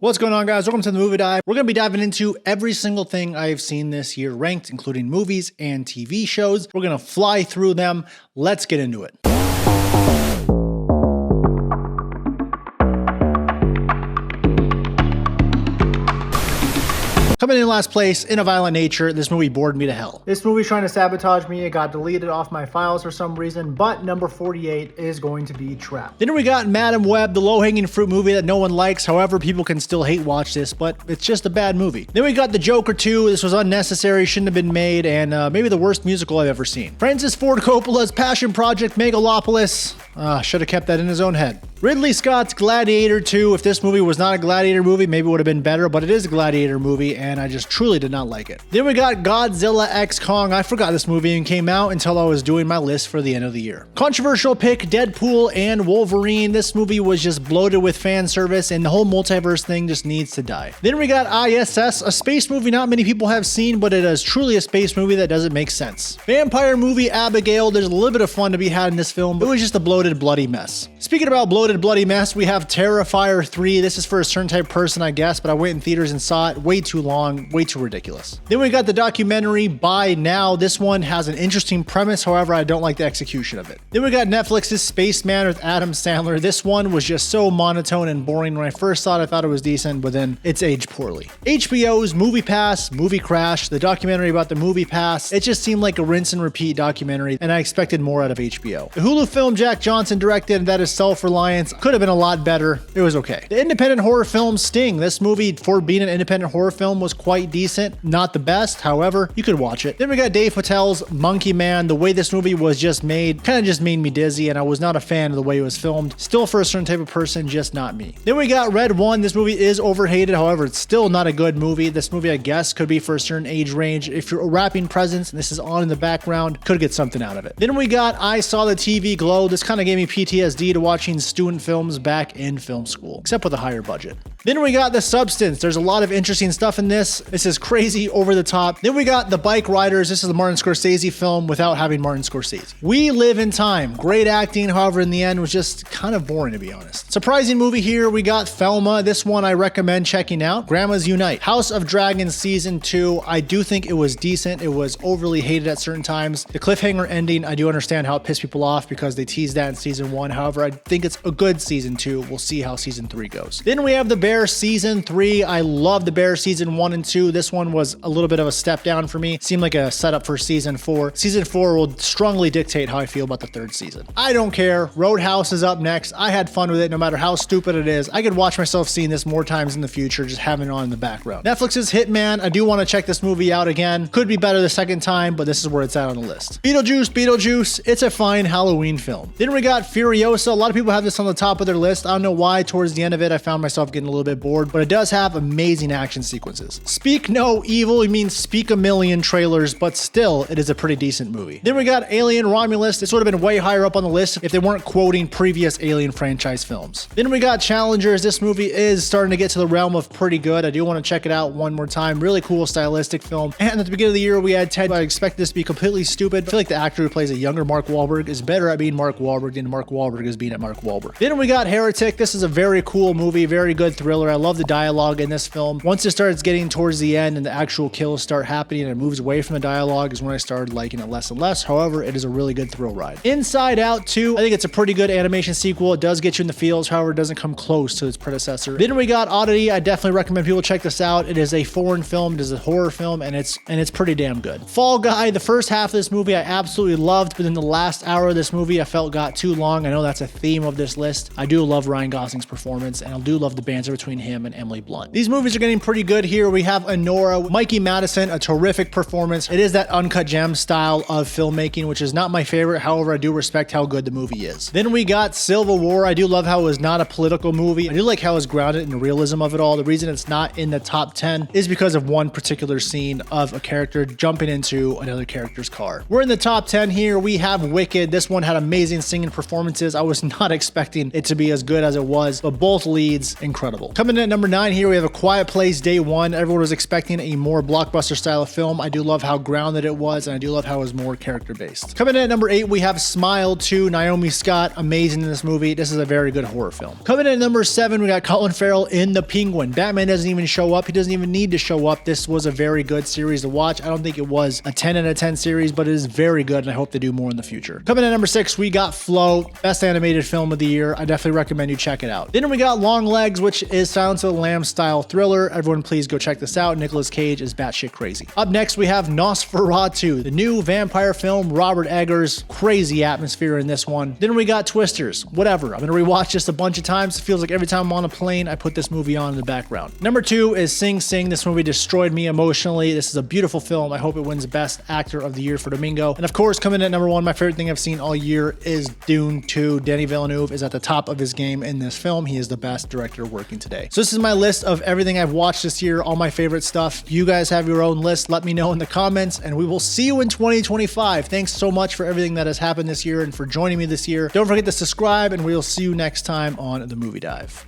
What's going on, guys? Welcome to the Movie Dive. We're going to be diving into every single thing I've seen this year ranked, including movies and TV shows. We're going to fly through them. Let's get into it. Coming in last place, In a Violent Nature, this movie bored me to hell. This movie's trying to sabotage me. It got deleted off my files for some reason, but number 48 is going to be Trapped. Then we got Madam Web, the low-hanging fruit movie that no one likes. However, people can still hate watch this, but it's just a bad movie. Then we got The Joker 2. This was unnecessary, shouldn't have been made, and maybe the worst musical I've ever seen. Francis Ford Coppola's Passion Project Megalopolis. Should have kept that in his own head. Ridley Scott's Gladiator 2. If this movie was not a Gladiator movie, maybe it would have been better, but it is a Gladiator movie, and I just truly did not like it. Then we got Godzilla x Kong. I forgot this movie even came out until I was doing my list for the end of the year. Controversial pick, Deadpool and Wolverine. This movie was just bloated with fan service, and the whole multiverse thing just needs to die. Then we got ISS, a space movie not many people have seen, but it is truly a space movie that doesn't make sense. Vampire movie Abigail. There's a little bit of fun to be had in this film, but it was just a bloated, bloody mess. Speaking about bloated, bloody mess, we have Terrifier 3. This is for a certain type of person, I guess, but I went in theaters and saw it. Way too long, way too ridiculous. Then we got the documentary Buy Now. This one has an interesting premise, however, I don't like the execution of it. Then we got Netflix's Spaceman with Adam Sandler. This one was just so monotone and boring. When I first saw it, I thought it was decent, but then it's aged poorly. HBO's Movie Pass, Movie Crash, the documentary about the Movie Pass. It just seemed like a rinse and repeat documentary, and I expected more out of HBO. The Hulu film Jack Johnson directed, and that is Self-Reliance. Could have been a lot better. It was okay. The independent horror film Sting. This movie, for being an independent horror film, was quite decent. Not the best, however, you could watch it. Then we got Dave Patel's Monkey Man. The way this movie was just made kind of just made me dizzy, and I was not a fan of the way it was filmed. Still for a certain type of person, just not me. Then we got Red One. This movie is overhated, however, it's still not a good movie. This movie, I guess, could be for a certain age range. If you're a rapping presence and this is on in the background, could get something out of it. Then we got I Saw the TV Glow. This kind of gave me PTSD to watching student films back in film school, except with a higher budget. Then we got The Substance. There's a lot of interesting stuff in this. This is crazy, over the top. Then we got The Bike Riders. This is the Martin Scorsese film without having Martin Scorsese. We Live in Time. Great acting, however, in the end was just kind of boring, to be honest. Surprising movie here, we got Thelma. This one I recommend checking out. Grandmas Unite. House of Dragons Season 2. I do think it was decent. It was overly hated at certain times. The cliffhanger ending, I do understand how it pissed people off because they teased that in Season 1. However, I think it's a good Season 2. We'll see how Season 3 goes. Then we have The Bear Season 3. I love The Bear Season 1 and 2. This one was a little bit of a step down for me. Seemed like a setup for Season 4. Season 4 will strongly dictate how I feel about the third season. I don't care. Roadhouse is up next. I had fun with it no matter how stupid it is. I could watch myself seeing this more times in the future, just having it on in the background. Netflix's Hitman. I do want to check this movie out again. Could be better the second time, but this is where it's at on the list. Beetlejuice. It's a fine Halloween film. Then we got Furiosa. A lot of people have this on the top of their list. I don't know why towards the end of it I found myself getting a little bit bored, but it does have amazing action sequences. Speak No Evil. It means speak a million trailers, but still it is a pretty decent movie. Then we got Alien Romulus. This would have been way higher up on the list if they weren't quoting previous Alien franchise films. Then we got Challengers. This movie is starting to get to the realm of pretty good. I do want to check it out one more time. Really cool stylistic film. And at the beginning of the year we had Ted. I expect this to be completely stupid. I feel like the actor who plays a younger Mark Wahlberg is better at being Mark Wahlberg than Mark Wahlberg is being at Mark Wahlberg. Then we got Heretic. This is a very cool movie, very good thriller. I love the dialogue in this film. Once it starts getting towards the end and the actual kills start happening and it moves away from the dialogue is when I started liking it less and less. However, it is a really good thrill ride. Inside Out 2. I think it's a pretty good animation sequel. It does get you in the feels. However, it doesn't come close to its predecessor. Then we got Oddity. I definitely recommend people check this out. It is a foreign film. It is a horror film, and it's pretty damn good. Fall Guy. The first half of this movie I absolutely loved, but in the last hour of this movie I felt got too long. I know that's a theme of this list. I do love Ryan Gosling's performance, and I do love the banter between him and Emily Blunt. These movies are getting pretty good here. We have Anora, Mikey Madison, a terrific performance. It is that uncut gem style of filmmaking, which is not my favorite. However, I do respect how good the movie is. Then we got Civil War. I do love how it was not a political movie. I do like how it's grounded in the realism of it all. The reason it's not in the top 10 is because of one particular scene of a character jumping into another character's car. We're in the top 10 here. We have Wicked. This one had amazing singing performances. I was not expecting it to be as good as it was, but both leads, incredible. Coming in at number 9 here, we have A Quiet Place Day One. Everyone was expecting a more blockbuster style of film. I do love how grounded it was, and I do love how it was more character based. Coming in at number 8, we have Smile 2. Naomi Scott, amazing in this movie. This is a very good horror film. Coming in at number 7, we got Colin Farrell in The Penguin. Batman doesn't even show up. He doesn't even need to show up. This was a very good series to watch. I don't think it was a 10 out of 10 series, but it is very good, and I hope they do more in the future. Coming in at number 6, we got Flow, best animated film of the year. I definitely recommend you check it out. Then we got Long Legs, which is Silence of the Lambs style thriller. Everyone please go check this out. Nicolas Cage is batshit crazy. Up next, we have Nosferatu, the new vampire film. Robert Eggers, crazy atmosphere in this one. Then we got Twisters, whatever. I'm gonna rewatch this a bunch of times. It feels like every time I'm on a plane, I put this movie on in the background. Number 2 is Sing Sing. This movie destroyed me emotionally. This is a beautiful film. I hope it wins Best Actor of the Year for Domingo. And of course, coming in at number 1, my favorite thing I've seen all year is Dune 2. Denis Villeneuve is at the top of his game in this film. He is the best director working today. So this is my list of everything I've watched this year, all my favorite stuff. You guys have your own list. Let me know in the comments, and we will see you in 2025. Thanks so much for everything that has happened this year and for joining me this year. Don't forget to subscribe, and we'll see you next time on The Movie Dive.